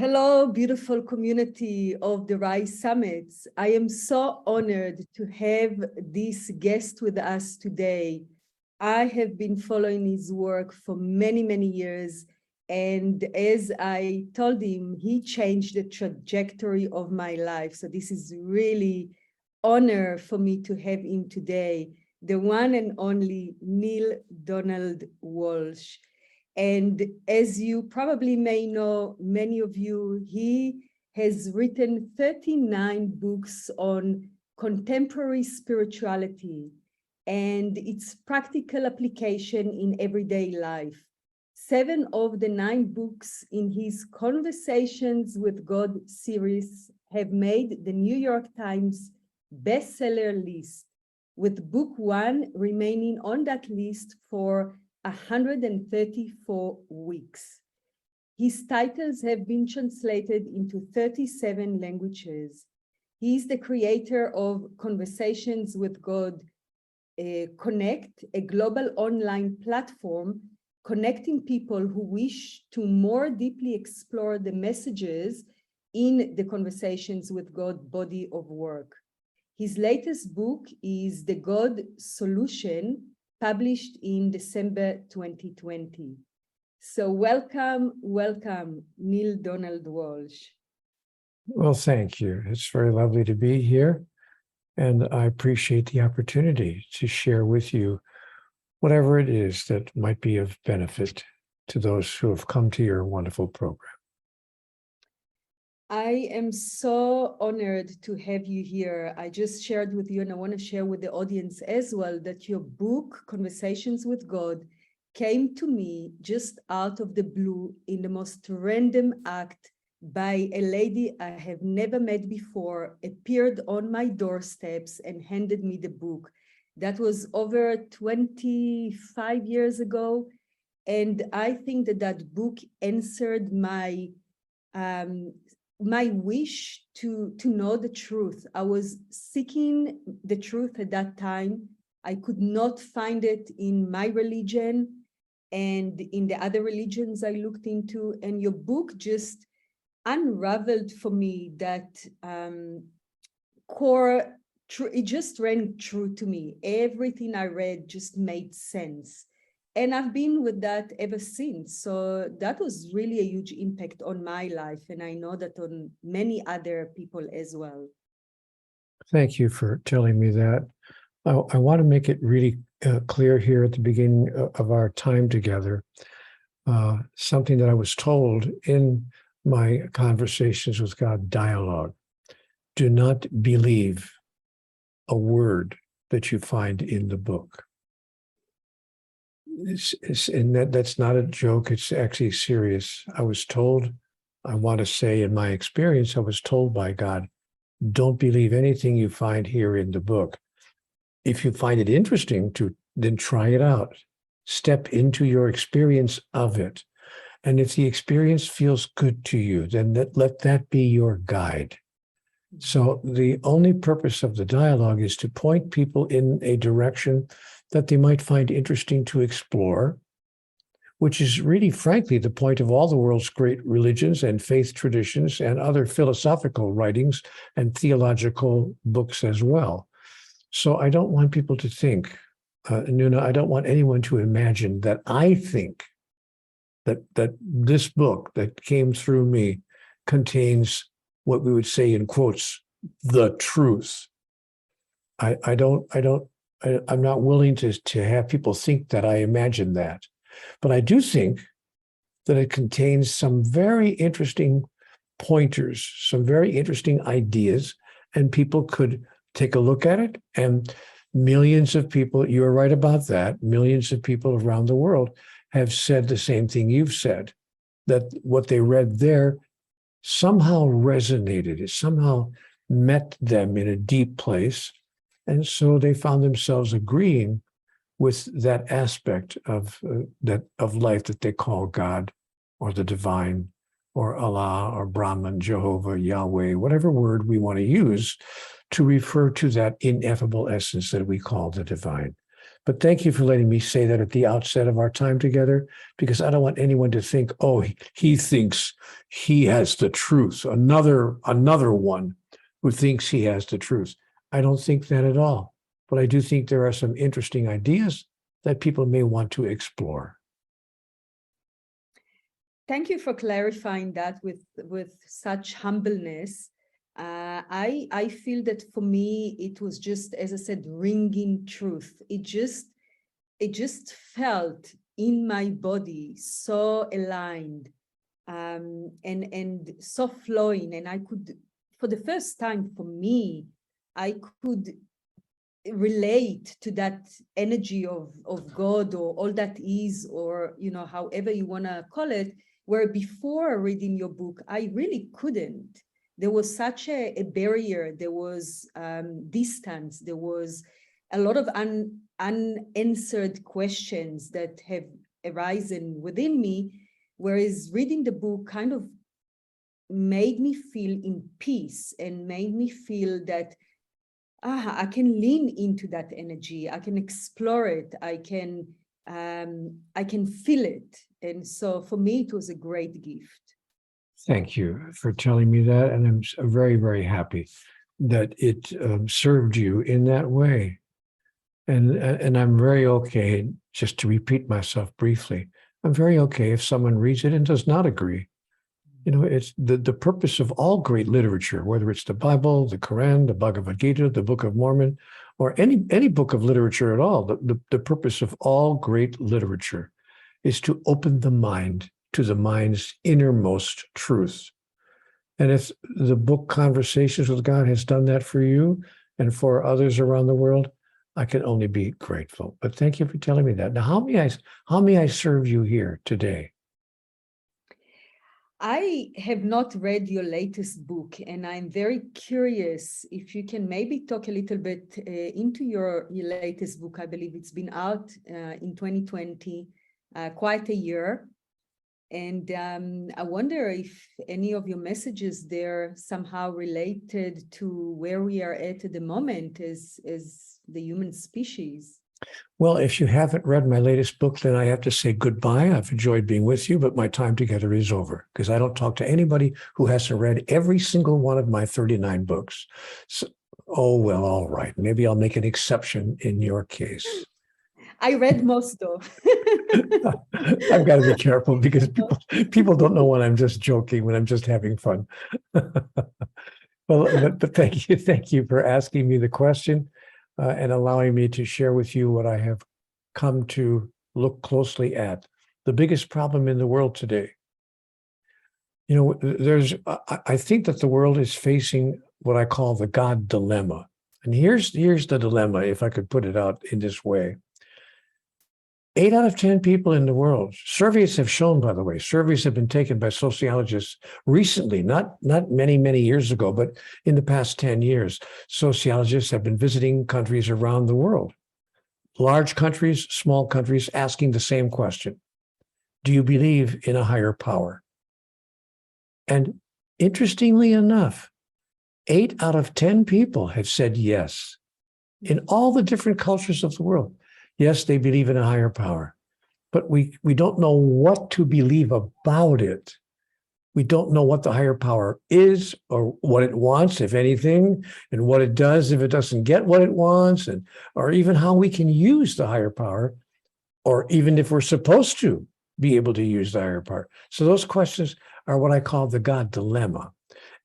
Hello, beautiful community of the Rise Summits. I am so honored to have this guest with us today. I have been following his work for many, many years. And as I told him, he changed the trajectory of my life. So this is really honor for me to have him today, the one and only Neale Donald Walsch. And as you probably may know, many of you, he has written 39 books on contemporary spirituality and its practical application in everyday life. 7 of the 9 books in his Conversations with God series have made the New York Times bestseller list, with book 1 remaining on that list for 134 weeks. His titles have been translated into 37 languages. He is the creator of Conversations with God Connect, a global online platform connecting people who wish to more deeply explore the messages in the Conversations with God body of work. His latest book is The God Solution, published in December 2020. So welcome, Neale Donald Walsch. Well, thank you. It's very lovely to be here. And I appreciate the opportunity to share with you whatever it is that might be of benefit to those who have come to your wonderful program. I am so honored to have you here. I just shared with you, and I want to share with the audience as well, that your book, Conversations with God, came to me just out of the blue in the most random act by a lady I have never met before, appeared on my doorsteps and handed me the book. That was over 25 years ago. And I think that that book answered my wish to know the truth. I was seeking the truth at that time. I could not find it in my religion and in the other religions I looked into. And your book just unraveled for me that core truth. It just rang true to me. Everything I read just made sense. And I've been with that ever since. So that was really a huge impact on my life. And I know that on many other people as well. Thank you for telling me that. I want to make it really clear here at the beginning of our time together, something that I was told in my Conversations with God dialogue. Do not believe a word that you find in the book. And that's not a joke. It's actually serious. I was told, I want to say in my experience, I was told by God, don't believe anything you find here in the book. If you find it interesting, then try it out. Step into your experience of it. And if the experience feels good to you, then let that be your guide. So the only purpose of the dialogue is to point people in a direction that they might find interesting to explore, which is really, frankly, the point of all the world's great religions and faith traditions and other philosophical writings and theological books as well. So I don't want people to think, Nuna, I don't want anyone to imagine that I think that this book that came through me contains what we would say in quotes, the truth. I'm not willing to have people think that I imagine that. But I do think that it contains some very interesting pointers, some very interesting ideas, and people could take a look at it. And millions of people, you're right about that, millions of people around the world have said the same thing you've said, that what they read there somehow resonated, it somehow met them in a deep place. And so they found themselves agreeing with that aspect of life that they call God or the divine or Allah or Brahman, Jehovah, Yahweh, whatever word we want to use to refer to that ineffable essence that we call the divine. But thank you for letting me say that at the outset of our time together, because I don't want anyone to think, oh, he thinks he has the truth. Another one who thinks he has the truth. I don't think that at all. But I do think there are some interesting ideas that people may want to explore. Thank you for clarifying that with such humbleness. I feel that for me, it was just, as I said, ringing truth. It just felt in my body so aligned, and so flowing. And I could, for the first time for me, I could relate to that energy of God, or all that is, or, you know, however you want to call it, where before reading your book, I really couldn't. There was such a barrier. There was distance. There was a lot of unanswered questions that have arisen within me, whereas reading the book kind of made me feel in peace and made me feel that I can lean into that energy. I can explore it. I can feel it. And so for me, it was a great gift. Thank you for telling me that. And I'm very, very happy that it served you in that way. And I'm very okay, just to repeat myself briefly, I'm very okay if someone reads it and does not agree. You know, it's the purpose of all great literature, whether it's the Bible, the Quran, the Bhagavad Gita, the Book of Mormon, or any book of literature at all. The purpose of all great literature is to open the mind to the mind's innermost truth. And if the book Conversations with God has done that for you and for others around the world, I can only be grateful. But thank you for telling me that. Now, how may I serve you here today? I have not read your latest book, and I'm very curious if you can maybe talk a little bit into your latest book. I believe it's been out in 2020, quite a year. And I wonder if any of your messages there somehow related to where we are at the moment as the human species. Well, if you haven't read my latest book, then I have to say goodbye. I've enjoyed being with you, but my time together is over because I don't talk to anybody who hasn't read every single one of my 39 books. So, oh, well, all right. Maybe I'll make an exception in your case. I read most of. I've got to be careful because people don't know when I'm just joking, when I'm just having fun. Well, but thank you for asking me the question. And allowing me to share with you what I have come to look closely at. The biggest problem in the world today. You know, I think that the world is facing what I call the God dilemma. And here's the dilemma, if I could put it out in this way. 8 out of 10 people in the world, surveys have shown, by the way, surveys have been taken by sociologists recently, not many, many years ago, but in the past 10 years, sociologists have been visiting countries around the world, large countries, small countries, asking the same question. Do you believe in a higher power? And interestingly enough, 8 out of 10 people have said yes in all the different cultures of the world. Yes, they believe in a higher power, but we don't know what to believe about it. We don't know what the higher power is or what it wants, if anything, and what it does if it doesn't get what it wants, and or even how we can use the higher power, or even if we're supposed to be able to use the higher power. So those questions are what I call the God dilemma.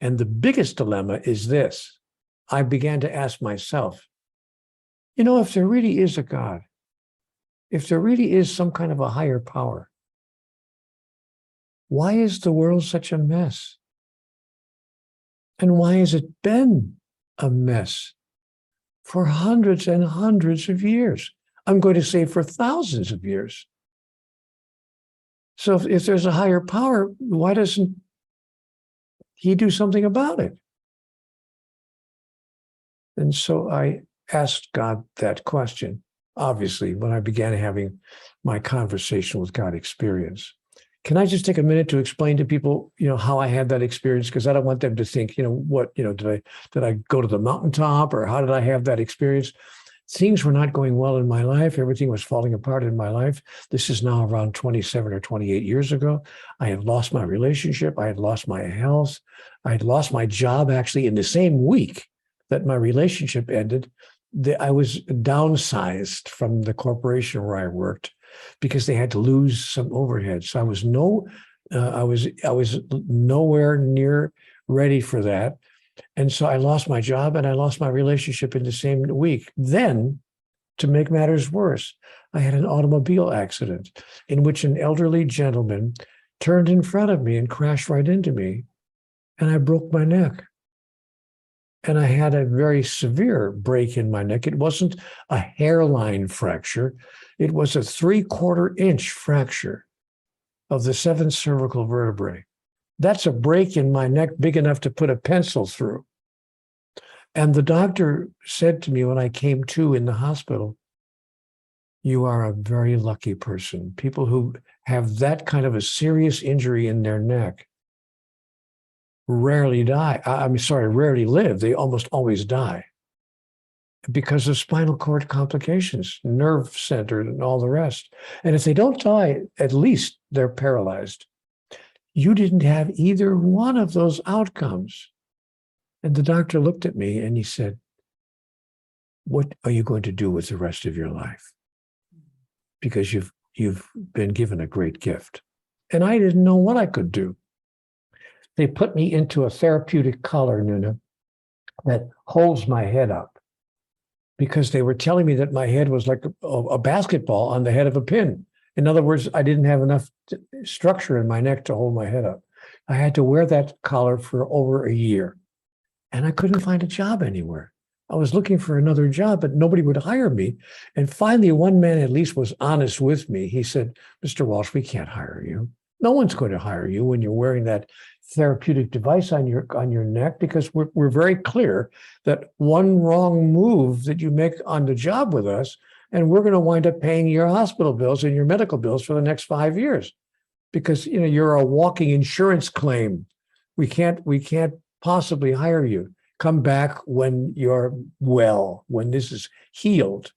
And the biggest dilemma is this. I began to ask myself, you know, if there really is a God, if there really is some kind of a higher power, why is the world such a mess? And why has it been a mess for hundreds and hundreds of years? I'm going to say for thousands of years. So if there's a higher power, why doesn't he do something about it? And so I asked God that question. Obviously, when I began having my conversation with God experience. Can I just take a minute to explain to people, you know, how I had that experience? Because I don't want them to think, you know, what, you know, did I go to the mountaintop or how did I have that experience? things were not going well in my life. Everything was falling apart in my life. This is now around 27 or 28 years ago. I had lost my relationship. I had lost my health. I had lost my job actually in the same week that my relationship ended. I was downsized from the corporation where I worked because they had to lose some overhead. So I was nowhere near ready for that. And so I lost my job and I lost my relationship in the same week. Then, to make matters worse, I had an automobile accident in which an elderly gentleman turned in front of me and crashed right into me. And I broke my neck. And I had a very severe break in my neck. It wasn't a hairline fracture. It was a 3/4 inch fracture of the 7th cervical vertebrae. That's a break in my neck big enough to put a pencil through. And the doctor said to me when I came to in the hospital, "You are a very lucky person. People who have that kind of a serious injury in their neck rarely die. Rarely live. They almost always die because of spinal cord complications, nerve center, and all the rest. And if they don't die, at least they're paralyzed. You didn't have either one of those outcomes." And the doctor looked at me and he said, "What are you going to do with the rest of your life? Because you've been given a great gift." And I didn't know what I could do. They put me into a therapeutic collar, Nuna, that holds my head up because they were telling me that my head was like a basketball on the head of a pin. In other words, I didn't have enough structure in my neck to hold my head up. I had to wear that collar for over a year. And I couldn't find a job anywhere. I was looking for another job, but nobody would hire me. And finally, one man at least was honest with me. He said, "Mr. Walsch, we can't hire you. No one's going to hire you when you're wearing that therapeutic device on your neck, because we're very clear that one wrong move that you make on the job with us, and we're going to wind up paying your hospital bills and your medical bills for the next 5 years, because you're a walking insurance claim. We can't possibly hire you. Come back when you're well, when this is healed."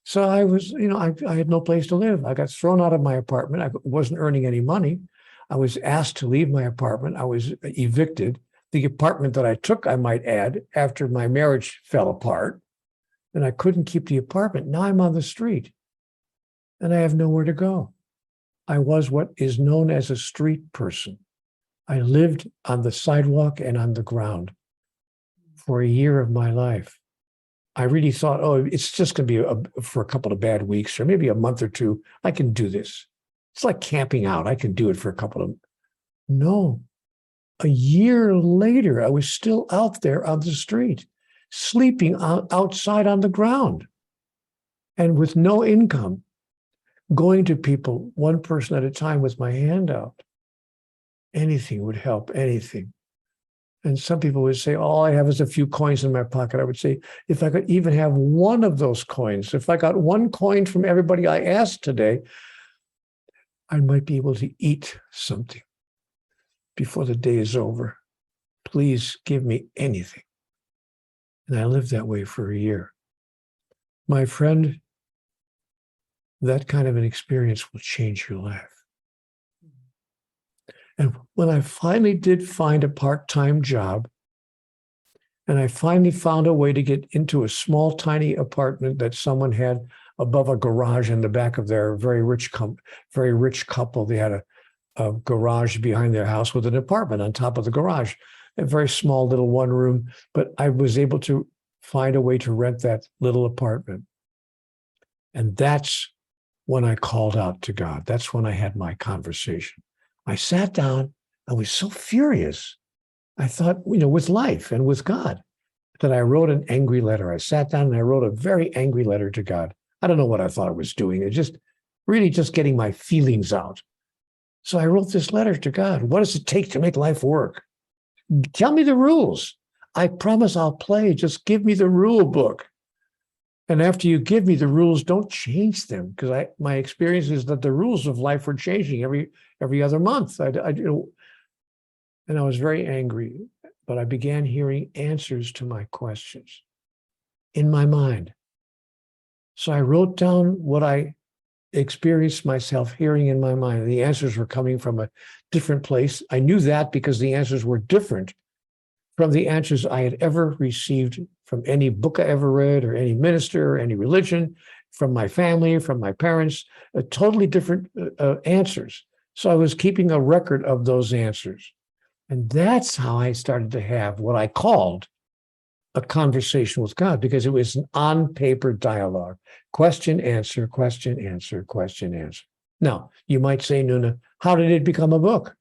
So I was, I had no place to live. I got thrown out of my apartment. I wasn't earning any money. I was asked to leave my apartment. I was evicted. The apartment that I took, I might add, after my marriage fell apart, and I couldn't keep the apartment. Now I'm on the street and I have nowhere to go. I was what is known as a street person. I lived on the sidewalk and on the ground for a year of my life. I really thought, oh, it's just going to be for a couple of bad weeks or maybe a month or two. I can do this. It's like camping out. I can do it for a couple of. No. A year later, I was still out there on the street, sleeping outside on the ground and with no income, going to people, one person at a time with my hand out. Anything would help, anything. And some people would say, all I have is a few coins in my pocket. I would say, if I could even have one of those coins, if I got one coin from everybody I asked today, I might be able to eat something before the day is over. Please give me anything. And I lived that way for a year. My friend, that kind of an experience will change your life. And when I finally did find a part-time job, and I finally found a way to get into a small, tiny apartment that someone had above a garage in the back of their very rich couple. They had a garage behind their house with an apartment on top of the garage, a very small little one room. But I was able to find a way to rent that little apartment. And that's when I called out to God. That's when I had my conversation. I sat down. I was so furious. I thought, with life and with God, that I wrote an angry letter. I sat down and I wrote a very angry letter to God. I don't know what I thought I was doing. It just really just getting my feelings out. So I wrote this letter to God. What does it take to make life work? Tell me the rules. I promise I'll play. Just give me the rule book. And after you give me the rules, don't change them, because my experience is that the rules of life were changing every other month. And I was very angry, but I began hearing answers to my questions in my mind. So I wrote down what I experienced myself hearing in my mind. The answers were coming from a different place. I knew that because the answers were different from the answers I had ever received from any book I ever read, or any minister, or any religion, from my family, from my parents, totally different answers. So I was keeping a record of those answers. And that's how I started to have what I called a conversation with God, because it was an on-paper dialogue. Question, answer, question, answer, question, answer. Now, you might say, Nuna, how did it become a book?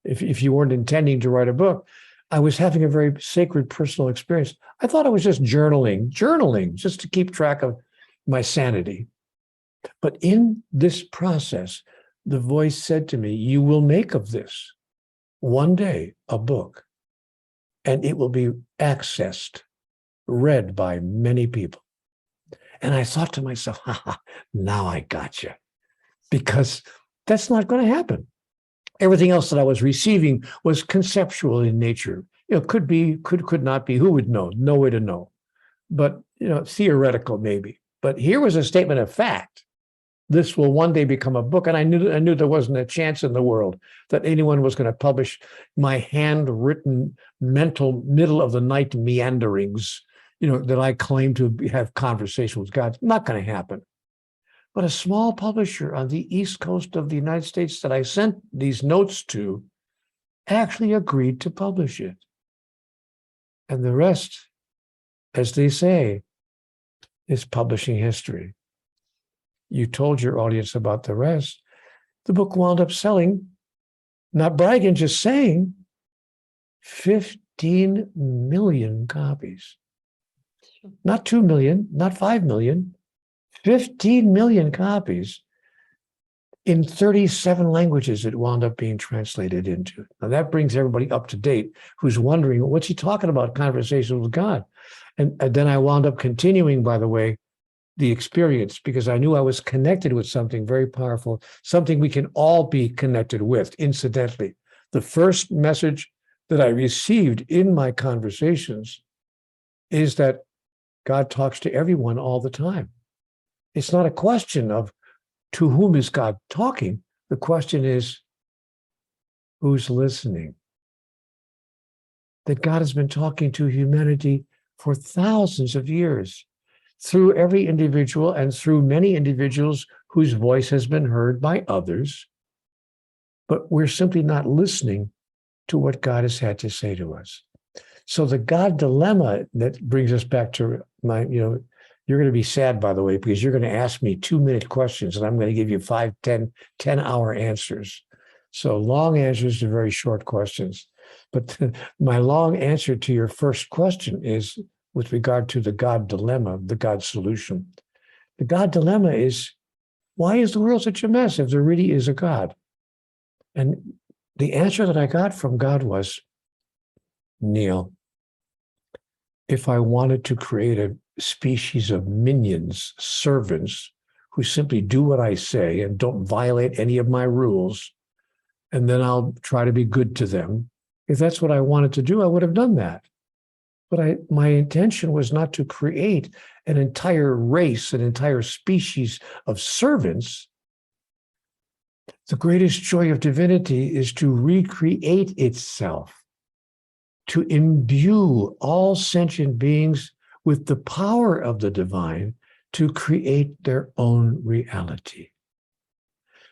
If you weren't intending to write a book, I was having a very sacred personal experience. I thought I was just journaling, just to keep track of my sanity. But in this process, the voice said to me, you will make of this one day a book, and it will be accessed, read by many people. And I thought to myself, now I got you, because that's not going to happen. Everything else that I was receiving was conceptual in nature. Could be, could not be. Who would know? No way to know. But theoretical maybe. But here was a statement of fact. This will one day become a book, and I knew there wasn't a chance in the world that anyone was going to publish my handwritten, mental, middle of the night meanderings. That I claim to have conversation with God. Not going to happen. But a small publisher on the East Coast of the United States that I sent these notes to actually agreed to publish it. And the rest, as they say, is publishing history. You told your audience about the rest. The book wound up selling, not bragging, just saying, 15 million copies. Not 2 million, not 5 million, 15 million copies. In 37 languages, it wound up being translated into. Now that brings everybody up to date who's wondering, what's he talking about, conversations with God? And then I wound up continuing, by the way, the experience, because I knew I was connected with something very powerful, something we can all be connected with. Incidentally, the first message that I received in my conversations is that God talks to everyone all the time. It's not a question of to whom is God talking. The question is, who's listening? That God has been talking to humanity for thousands of years, through every individual and through many individuals whose voice has been heard by others. But we're simply not listening to what God has had to say to us. So the God dilemma, that brings us back to my, you're going to be sad, by the way, because you're going to ask me 2-minute questions and I'm going to give you 5, 10-hour answers. So long answers to very short questions. But my long answer to your first question is with regard to the God dilemma, the God solution. The God dilemma is, why is the world such a mess if there really is a God? And the answer that I got from God was, Neale, if I wanted to create a species of minions, servants, who simply do what I say and don't violate any of my rules, and then I'll try to be good to them, if that's what I wanted to do, I would have done that. But my intention was not to create an entire race, an entire species of servants. The greatest joy of divinity is to recreate itself, to imbue all sentient beings with the power of the divine to create their own reality.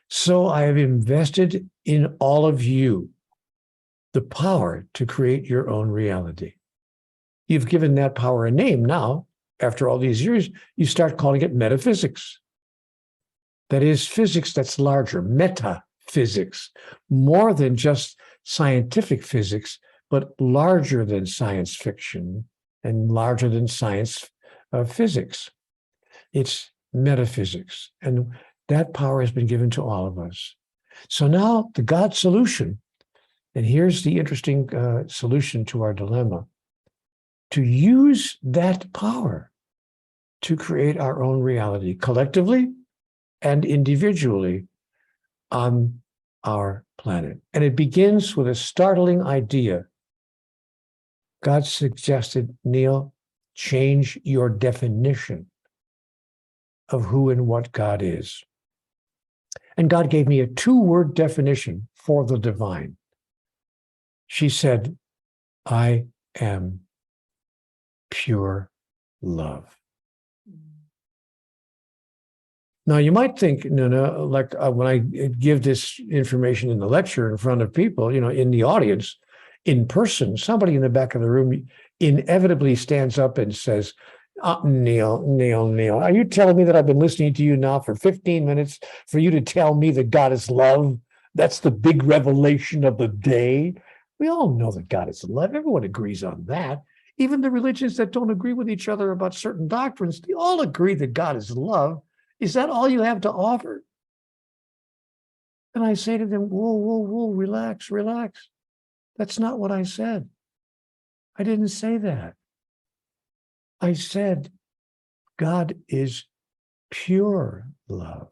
So I have invested in all of you the power to create your own reality. You've given that power a name now. After all these years, you start calling it metaphysics. That is physics that's larger, metaphysics, more than just scientific physics, but larger than science fiction and larger than science physics. It's metaphysics, and that power has been given to all of us. So now the God solution, and here's the interesting solution to our dilemma, to use that power to create our own reality collectively and individually on our planet. And it begins with a startling idea. God suggested, Neale, change your definition of who and what God is. And God gave me a 2-word definition for the divine. She said, I am pure love. Now, you might think, Nuna, like when I give this information in the lecture in front of people, in the audience, in person, somebody in the back of the room inevitably stands up and says, Neale, are you telling me that I've been listening to you now for 15 minutes for you to tell me that God is love? That's the big revelation of the day. We all know that God is love. Everyone agrees on that. Even the religions that don't agree with each other about certain doctrines, they all agree that God is love. Is that all you have to offer? And I say to them, whoa, relax. That's not what I said. I didn't say that. I said, God is pure love.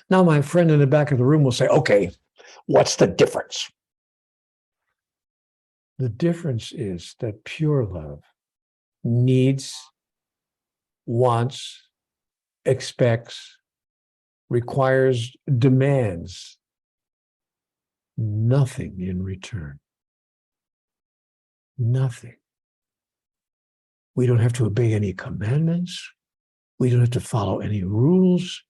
Now, my friend in the back of the room will say, okay, what's the difference? The difference is that pure love needs, wants, expects, requires, demands nothing in return. Nothing. We don't have to obey any commandments. We don't have to follow any rules.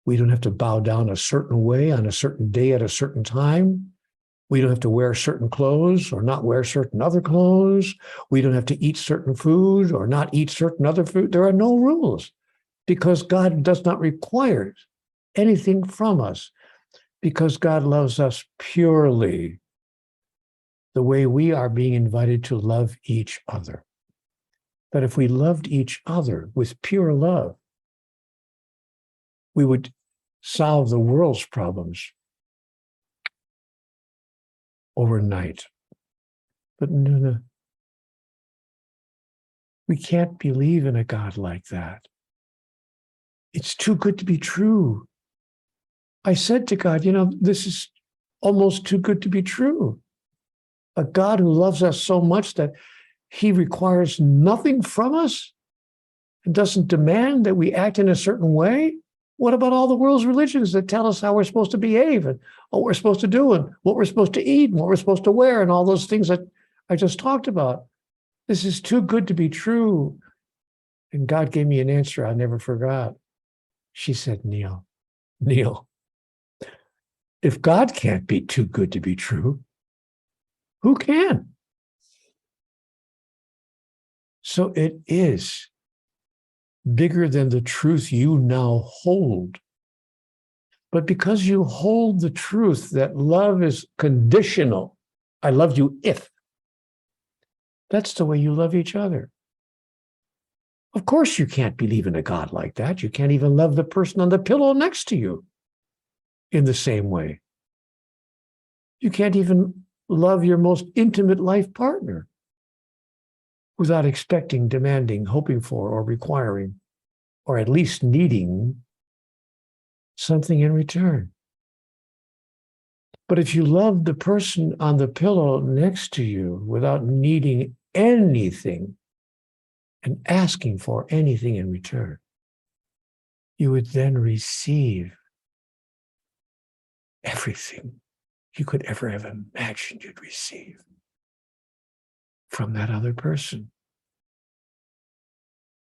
We don't have to bow down a certain way on a certain day at a certain time. We don't have to wear certain clothes or not wear certain other clothes. We don't have to eat certain food or not eat certain other food. There are no rules because God does not require anything from us, because God loves us purely the way we are being invited to love each other. That if we loved each other with pure love, we would solve the world's problems overnight. But no, we can't believe in a God like that. It's too good to be true. I said to God, this is almost too good to be true. A God who loves us so much that he requires nothing from us and doesn't demand that we act in a certain way. What about all the world's religions that tell us how we're supposed to behave and what we're supposed to do and what we're supposed to eat and what we're supposed to wear and all those things that I just talked about? This is too good to be true. And God gave me an answer I never forgot. She said, Neale, if God can't be too good to be true, who can? So it is bigger than the truth you now hold. But because you hold the truth that love is conditional, I love you if, that's the way you love each other. Of course, you can't believe in a God like that. You can't even love the person on the pillow next to you in the same way. You can't even love your most intimate life partner without expecting, demanding, hoping for, or requiring, or at least needing something in return. But if you love the person on the pillow next to you without needing anything and asking for anything in return, you would then receive everything you could ever have imagined you'd receive from that other person,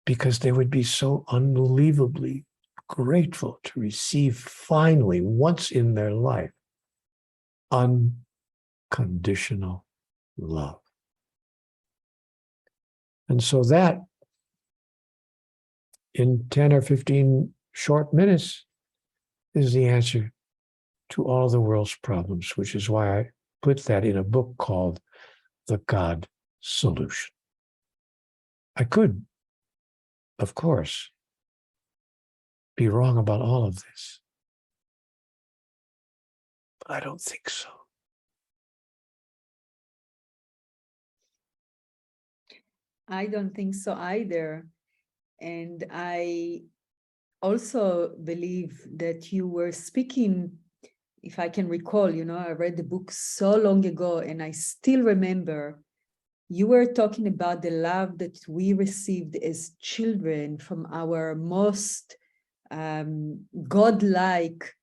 because they would be so unbelievably grateful to receive finally, once in their life, unconditional love. And so that, in 10 or 15 short minutes, is the answer to all the world's problems, which is why I put that in a book called The God Solution. I could, of course, be wrong about all of this, but I don't think so. I don't think so either. And I also believe that you were speaking, if I can recall, I read the book so long ago and I still remember you were talking about the love that we received as children from our most godlike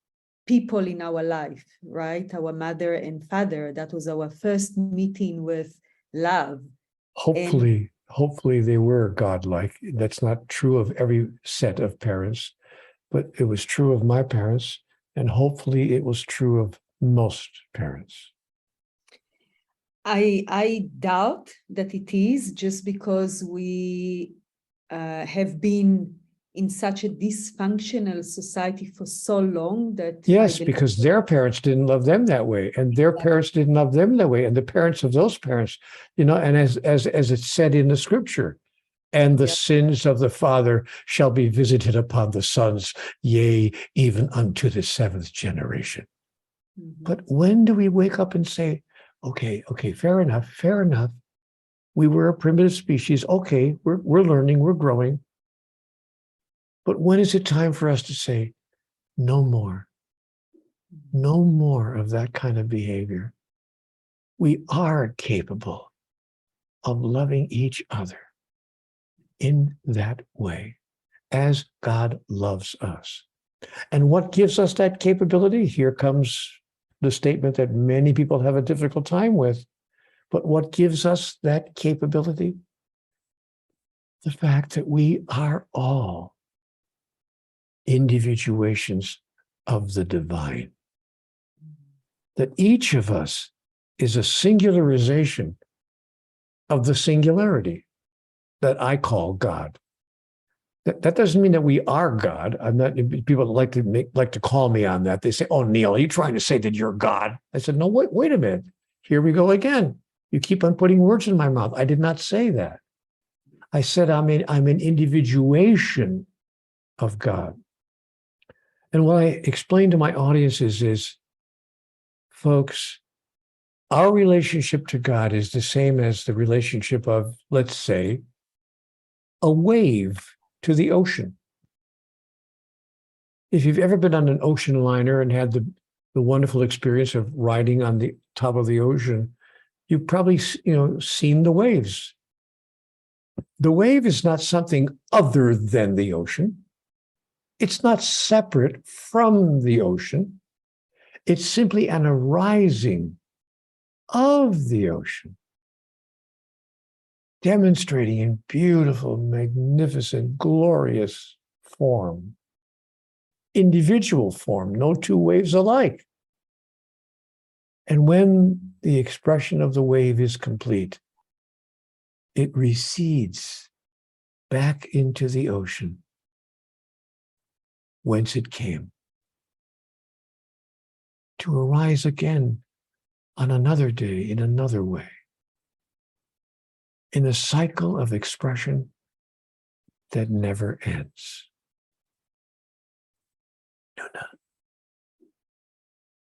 people in our life, right? Our mother and father. That was our first meeting with love. Hopefully they were godlike. That's not true of every set of parents, but it was true of my parents, and hopefully it was true of most parents. I doubt that it is, just because we have been in such a dysfunctional society for so long that yes, because their parents didn't love them that way, and their parents didn't love them that way, and the parents of those parents, and as it's said in the scripture, and the sins of the father shall be visited upon the sons, yea, even unto the seventh generation. Mm-hmm. But when do we wake up and say, okay, fair enough. We were a primitive species. Okay, we're learning, we're growing. But when is it time for us to say, no more of that kind of behavior? We are capable of loving each other in that way, as God loves us. And what gives us that capability? Here comes the statement that many people have a difficult time with. But what gives us that capability? The fact that we are all individuations of the divine. That each of us is a singularization of the singularity that I call God. That doesn't mean that we are God. I'm not. People like to call me on that. They say, "Oh, Neale, are you trying to say that you're God?" I said, "No, wait a minute. Here we go again. You keep on putting words in my mouth. I did not say that. I said I'm an individuation of God." And what I explain to my audiences is, folks, our relationship to God is the same as the relationship of, let's say, a wave to the ocean. If you've ever been on an ocean liner and had the wonderful experience of riding on the top of the ocean, you've probably seen the waves. The wave is not something other than the ocean. It's not separate from the ocean. It's simply an arising of the ocean, demonstrating in beautiful, magnificent, glorious form, individual form, no two waves alike. And when the expression of the wave is complete, it recedes back into the ocean, whence it came, to arise again on another day in another way, in a cycle of expression that never ends. Nuna,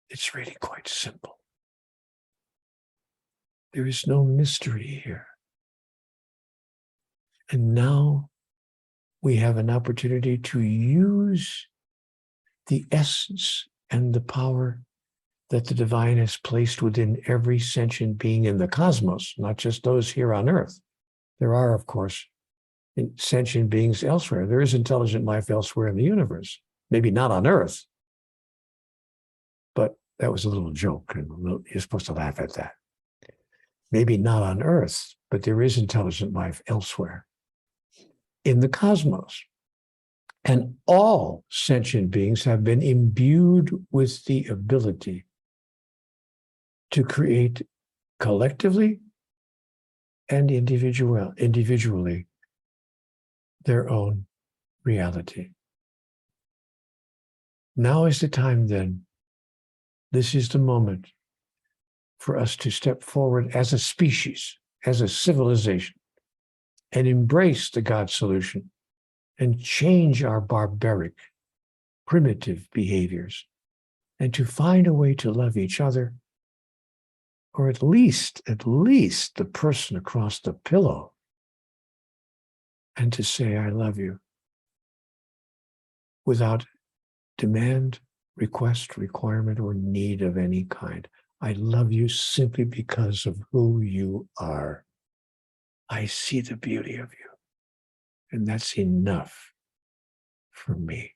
it's really quite simple. There is no mystery here. And now we have an opportunity to use the essence and the power that the divine has placed within every sentient being in the cosmos, not just those here on Earth. There are, of course, sentient beings elsewhere. There is intelligent life elsewhere in the universe. Maybe not on Earth, but that was a little joke. You're supposed to laugh at that. Maybe not on Earth, but there is intelligent life elsewhere in the cosmos. And all sentient beings have been imbued with the ability to create collectively and individually their own reality. Now is the time then. This is the moment for us to step forward as a species, as a civilization, and embrace the God solution and change our barbaric, primitive behaviors, and to find a way to love each other, or at least the person across the pillow, and to say, I love you, without demand, request, requirement, or need of any kind. I love you simply because of who you are. I see the beauty of you. And that's enough for me.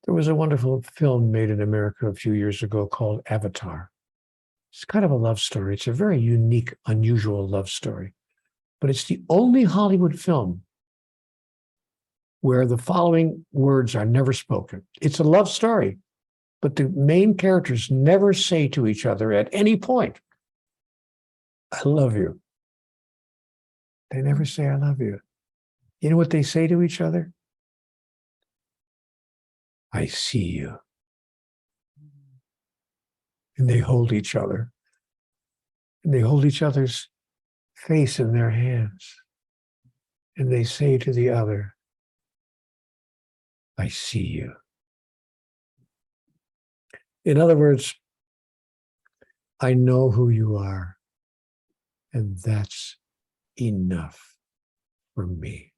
There was a wonderful film made in America a few years ago called Avatar. It's kind of a love story. It's a very unique, unusual love story. But it's the only Hollywood film where the following words are never spoken. It's a love story, but the main characters never say to each other at any point, I love you. They never say, I love you. You know what they say to each other? I see you. And they hold each other. And they hold each other's face in their hands. And they say to the other, I see you. In other words, I know who you are. And that's enough for me.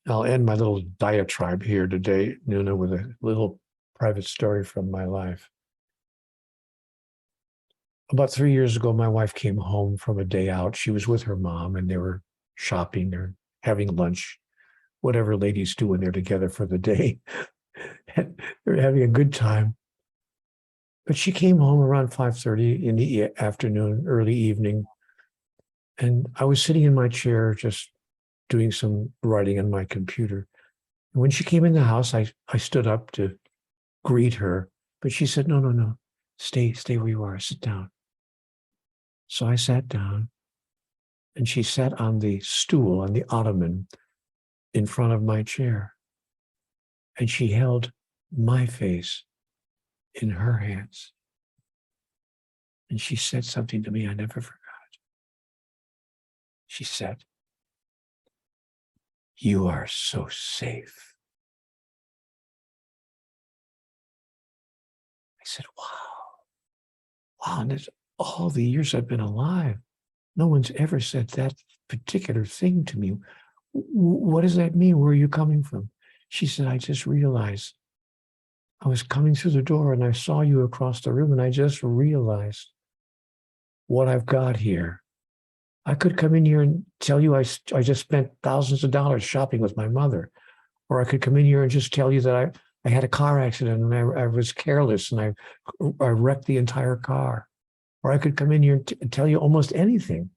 I'll end my little diatribe here today, Nuna, with a little private story from my life. About 3 years ago, my wife came home from a day out. She was with her mom and they were shopping or having lunch, whatever ladies do when they're together for the day. They were having a good time. But she came home around 5:30 in the afternoon, early evening. And I was sitting in my chair just doing some writing on my computer. And when she came in the house, I stood up to greet her, but she said, no, stay where you are, sit down. So I sat down and she sat on the stool, on the ottoman in front of my chair. And she held my face in her hands. And she said something to me I never forgot. She said, you are so safe. I said, wow. And it's all the years I've been alive, no one's ever said that particular thing to me. What does that mean? Where are you coming from? She said, I just realized I was coming through the door and I saw you across the room and I just realized what I've got here. I could come in here and tell you I just spent thousands of dollars shopping with my mother. Or I could come in here and just tell you that I had a car accident and I was careless and I wrecked the entire car. Or I could come in here and tell you almost anything.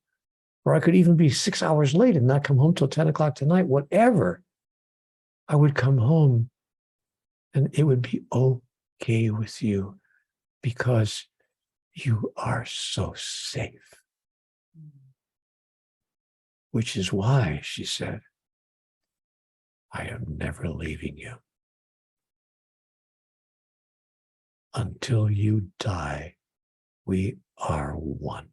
Or I could even be 6 hours late and not come home till 10 o'clock tonight, whatever. I would come home and it would be okay with you because you are so safe. Which is why, she said, I am never leaving you. Until you die, we are one.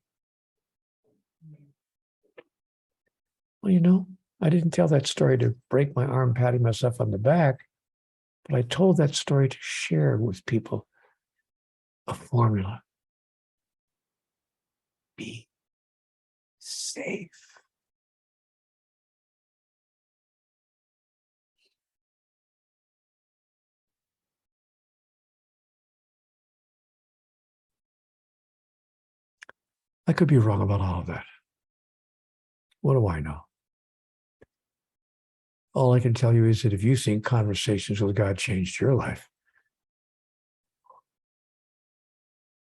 Well, you know, I didn't tell that story to break my arm patting myself on the back, but I told that story to share with people a formula. Be safe. I could be wrong about all of that. What do I know? All I can tell you is that if you think conversations with God changed your life,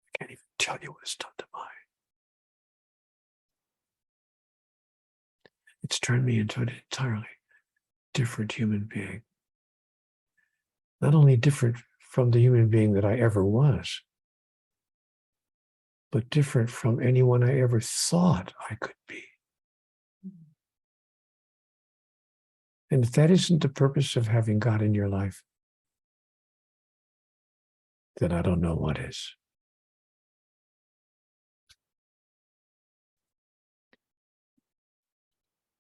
I can't even tell you what it's done to mine. It's turned me into an entirely different human being. Not only different from the human being that I ever was, but different from anyone I ever thought I could be. And if that isn't the purpose of having God in your life, then I don't know what is.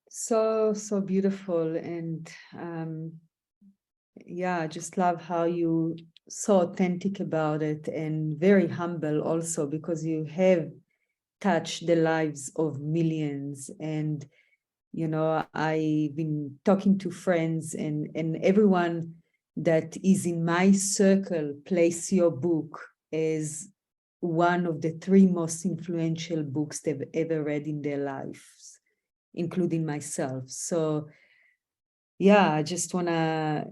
So beautiful. And yeah, I just love how you so authentic about it and very humble also, because you have touched the lives of millions. And you know, I've been talking to friends and everyone that is in my circle place your book as one of the 3 most influential books they've ever read in their lives, including myself. So yeah, I just want to,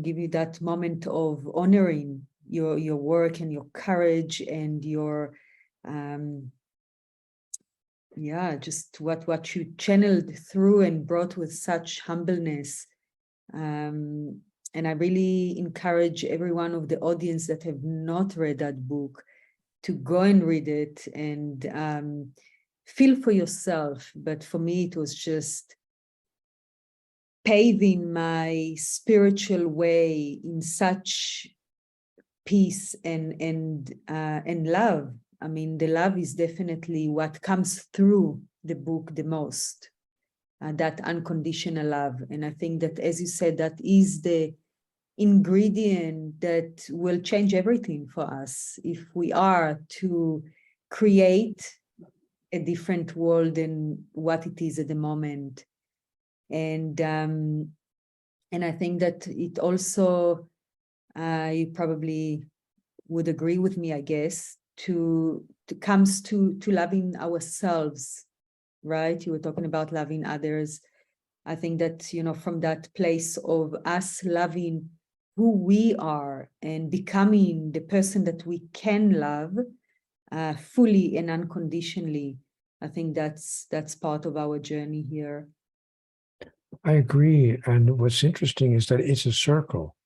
give you that moment of honoring your work and your courage and your, just what you channeled through and brought with such humbleness. And I really encourage every one of the audience that have not read that book to go and read it and feel for yourself. But for me, it was just paving my spiritual way in such peace and love. I mean, the love is definitely what comes through the book the most, that unconditional love. And I think that, as you said, that is the ingredient that will change everything for us if we are to create a different world than what it is at the moment. And I think that it also, you probably would agree with me, I guess, comes to loving ourselves, right? You were talking about loving others. I think that, from that place of us loving who we are and becoming the person that we can love fully and unconditionally, I think that's part of our journey here. I agree. And what's interesting is that it's a circle.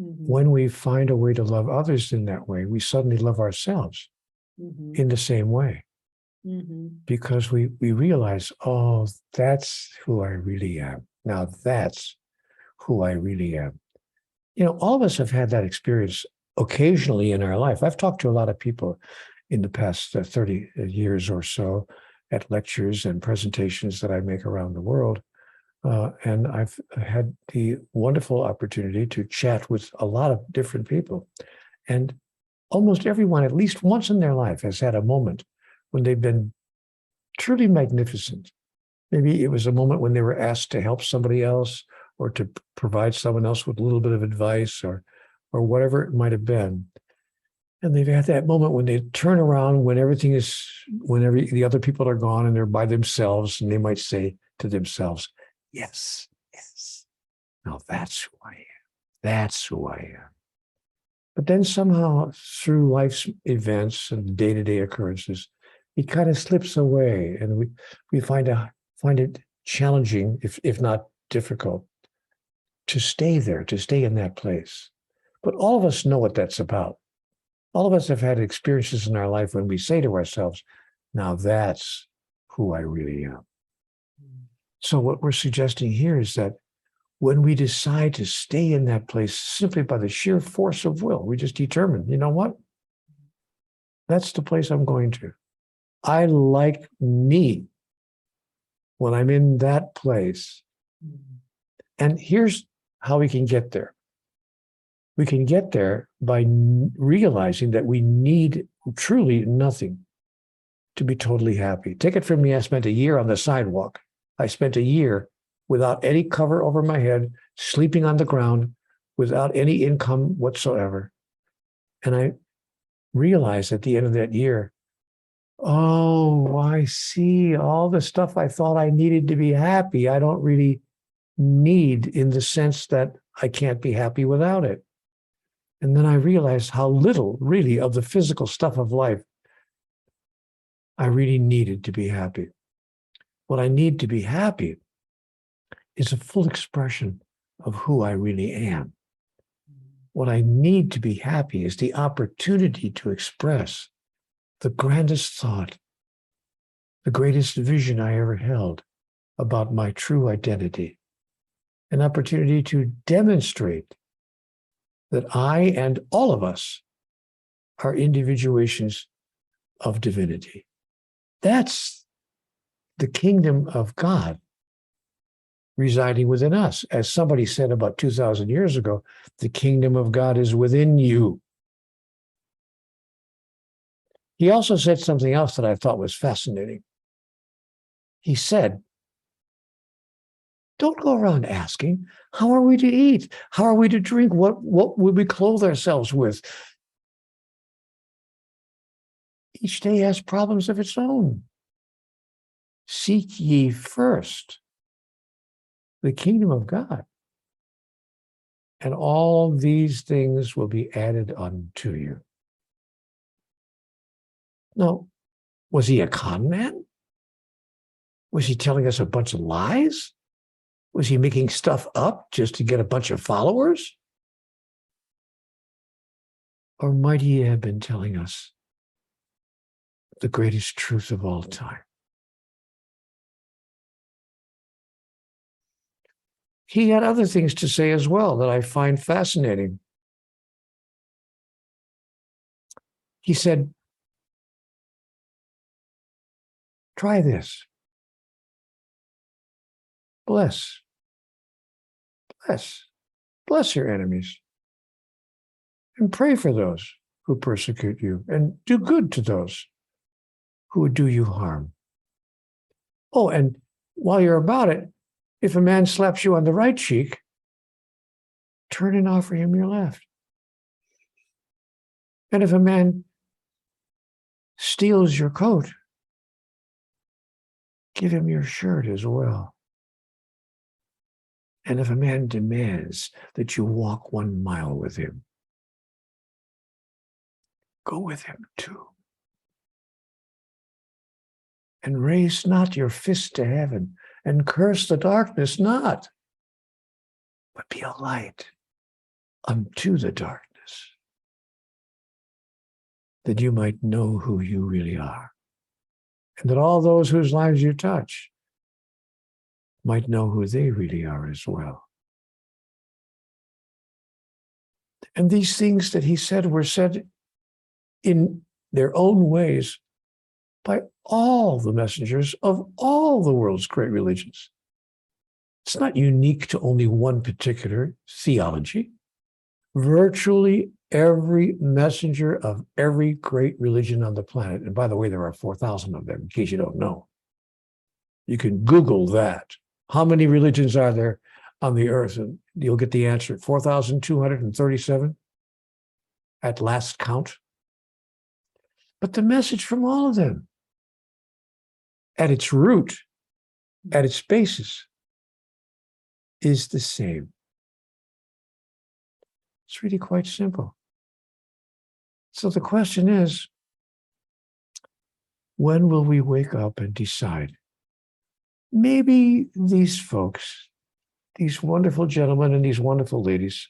Mm-hmm. When we find a way to love others in that way, we suddenly love ourselves in the same way. Because we realize, oh, that's who I really am. Now that's who I really am. All of us have had that experience occasionally in our life. I've talked to a lot of people in the past 30 years or so at lectures and presentations that I make around the world. And I've had the wonderful opportunity to chat with a lot of different people. And almost everyone, at least once in their life, has had a moment when they've been truly magnificent. Maybe it was a moment when they were asked to help somebody else or to provide someone else with a little bit of advice or whatever it might have been. And they've had that moment when they turn around when the other people are gone and they're by themselves, and they might say to themselves, yes, now that's who I am. That's who I am. But then somehow through life's events and day-to-day occurrences, it kind of slips away, and we find it challenging, if not difficult, to stay there, to stay in that place. But all of us know what that's about. All of us have had experiences in our life when we say to ourselves, now that's who I really am. So what we're suggesting here is that when we decide to stay in that place simply by the sheer force of will, we just determine, you know what? That's the place I'm going to. I like me when I'm in that place. And here's how we can get there. We can get there by realizing that we need truly nothing to be totally happy. Take it from me, I spent a year on the sidewalk. I spent a year without any cover over my head, sleeping on the ground, without any income whatsoever. And I realized at the end of that year, oh, I see all the stuff I thought I needed to be happy. I don't really need, in the sense that I can't be happy without it. And then I realized how little really of the physical stuff of life I really needed to be happy. What I need to be happy is a full expression of who I really am. What I need to be happy is the opportunity to express the grandest thought, the greatest vision I ever held about my true identity, an opportunity to demonstrate that I and all of us are individuations of divinity. That's the kingdom of God residing within us. As somebody said about 2,000 years ago, the kingdom of God is within you. He also said something else that I thought was fascinating. He said, Don't go around asking, how are we to eat? How are we to drink? What will we clothe ourselves with? Each day has problems of its own. Seek ye first the kingdom of God, and all these things will be added unto you. Now, was he a con man? Was he telling us a bunch of lies? Was he making stuff up just to get a bunch of followers? Or might he have been telling us the greatest truth of all time? He had other things to say as well that I find fascinating. He said, try this. Bless your enemies, and pray for those who persecute you, and do good to those who would do you harm. Oh, and while you're about it, if a man slaps you on the right cheek, turn and offer him your left. And if a man steals your coat, give him your shirt as well. And if a man demands that you walk 1 mile with him, go with him too. And raise not your fist to heaven, and curse the darkness not, but be a light unto the darkness, that you might know who you really are, and that all those whose lives you touch might know who they really are as well. And these things that he said were said in their own ways by all the messengers of all the world's great religions. It's not unique to only one particular theology. Virtually every messenger of every great religion on the planet, and by the way, there are 4,000 of them, in case you don't know. You can Google that. How many religions are there on the earth? And you'll get the answer, 4,237 at last count. But the message from all of them, at its root, at its basis, is the same. It's really quite simple. So the question is, when will we wake up and decide? Maybe these folks, these wonderful gentlemen and these wonderful ladies,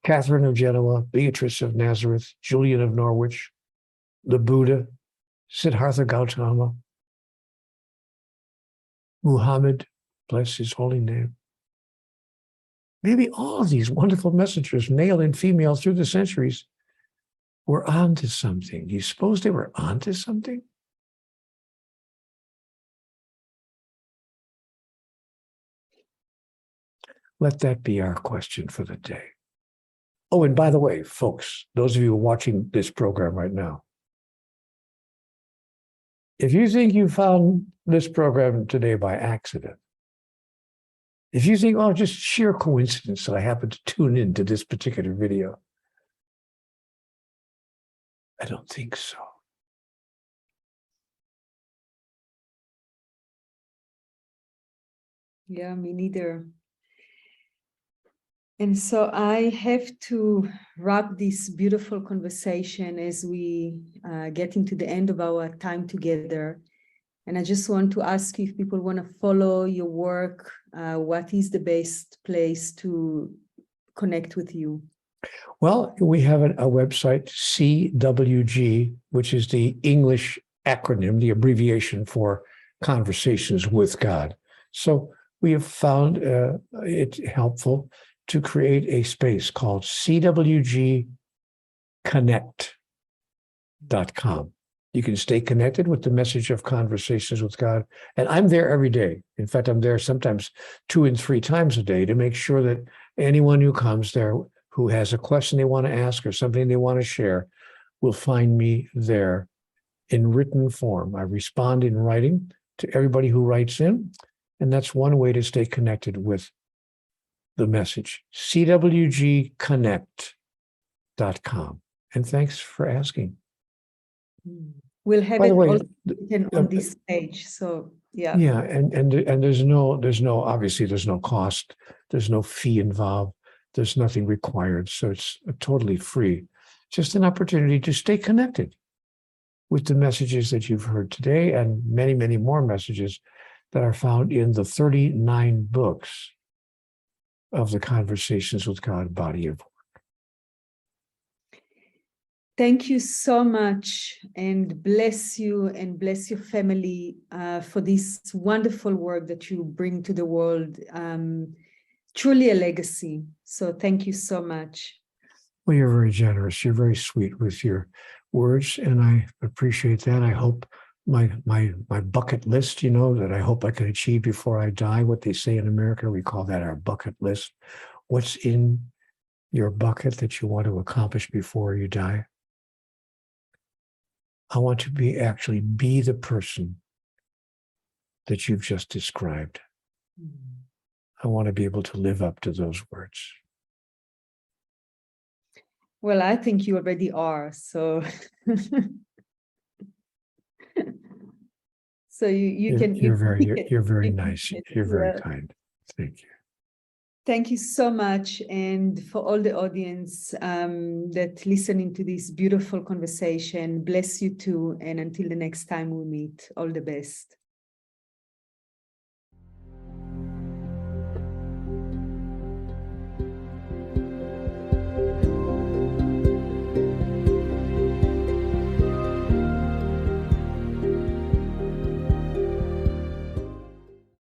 Catherine of Genoa, Beatrice of Nazareth, Julian of Norwich, the Buddha, Siddhartha Gautama, Muhammad, bless his holy name. Maybe all of these wonderful messengers, male and female through the centuries, were onto something. Do you suppose they were onto something? Let that be our question for the day. Oh, and by the way, folks, those of you watching this program right now, if you think you found this program today by accident, if you think, oh, just sheer coincidence that I happened to tune into this particular video, I don't think so. Yeah, me neither. And so I have to wrap this beautiful conversation as we get into the end of our time together. And I just want to ask you, if people want to follow your work, what is the best place to connect with you? Well, we have a website, CWG, which is the English acronym, the abbreviation for Conversations with God. So we have found it helpful to create a space called cwgconnect.com. You can stay connected with the message of Conversations with God. And I'm there every day. In fact, I'm there sometimes 2 and 3 times a day to make sure that anyone who comes there who has a question they want to ask or something they want to share will find me there in written form. I respond in writing to everybody who writes in. And that's one way to stay connected with the message, cwgconnect.com. And thanks for asking. We'll have By it the way, also written on this page. So yeah. Yeah, and there's no obviously there's no cost, there's no fee involved, there's nothing required, so it's totally free. Just an opportunity to stay connected with the messages that you've heard today and many, many more messages that are found in the 39 books of the Conversations with God body of work. Thank you so much, and bless you and bless your family for this wonderful work that you bring to the world. Truly a legacy. So thank you so much. Well, you're very generous. You're very sweet with your words, and I appreciate that. I hope my bucket list, that I hope I can achieve before I die, what they say in America, we call that our bucket list. What's in your bucket that you want to accomplish before you die? I want to be the person that you've just described. I want to be able to live up to those words. Well, I think you already are. So, so you can. You're very nice. You're very kind. Thank you. Thank you so much, and for all the audience that listening to this beautiful conversation, bless you too. And until the next time we meet, all the best.